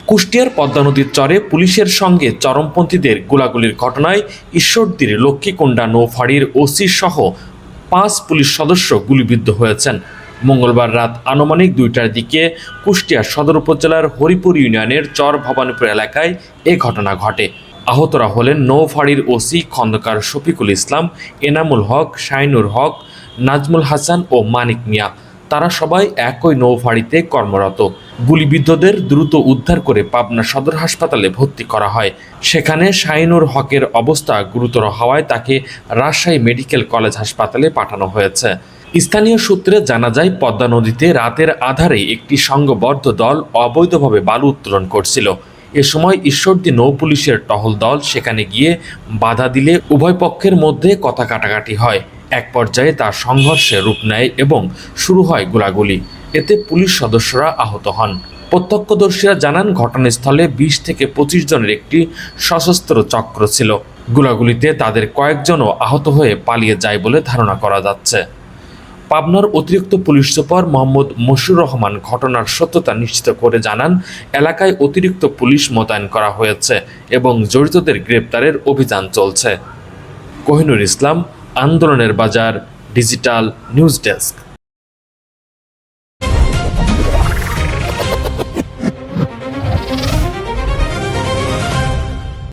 কুষ্টিয়ার পদ্মা নদীর চরে পুলিশের সঙ্গে চরমপন্থীদের গোলাগুলির ঘটনায় ঈশ্বরদীর লক্ষ্মীকুণ্ডা নৌফাঁড়ির ওসি সহ 5 পুলিশ সদস্য গুলিবিদ্ধ হয়েছেন। মঙ্গলবার রাত আনুমানিক 2টার দিকে কুষ্টিয়া সদর উপজেলার হরিপুর ইউনিয়নের চর ভবানীপুর এলাকায় এ ঘটনা ঘটে। আহতরা হলেন নৌফাঁড়ির ওসি খন্দকার শফিকুল ইসলাম, এনামুল হক, শাইনুর হক, নাজমুল হাসান ও মানিক মিয়া। তারা সবাই একই নৌফাঁড়িতে কর্মরত। গুলিবিদ্ধদের দ্রুত উদ্ধার করে পাবনা সদর হাসপাতালে ভর্তি করা হয়। সেখানে শাইনুর হকের অবস্থা গুরুতর হওয়ায় তাকে রাজশাহী মেডিকেল কলেজ হাসপাতালে পাঠানো হয়েছে। স্থানীয় সূত্রে জানা যায়, পদ্মা নদীতে রাতের আধারে একটি সংঘবদ্ধ দল অবৈধভাবে বালু উত্তোলন করছিল। এ সময় ঈশ্বরদী নৌ পুলিশের টহল দল সেখানে গিয়ে বাধা দিলে উভয় পক্ষের মধ্যে কথা কাটাকাটি হয়। এক পর্যায়ে তা সংঘর্ষে রূপ নেয় এবং শুরু হয় গোলাগুলি। এতে পুলিশ সদস্যরা আহত হন। প্রত্যক্ষদর্শীরা জানান, ঘটনাস্থলে 20 থেকে 25 জনের একটি সশস্ত্র চক্র ছিল। গোলাগুলিতে তাদের কয়েকজনও আহত হয়ে পালিয়ে যায় বলে ধারণা করা যাচ্ছে। পাবনার অতিরিক্ত পুলিশ সুপার মোহাম্মদ মশিউর রহমান ঘটনার সত্যতা নিশ্চিত করে জানান, এলাকায় অতিরিক্ত পুলিশ মোতায়েন করা হয়েছে এবং জড়িতদের গ্রেপ্তারের অভিযান চলছে। কোহিনুর ইসলাম, আন্দোলনের বাজার, ডিজিটাল নিউজ ডেস্ক।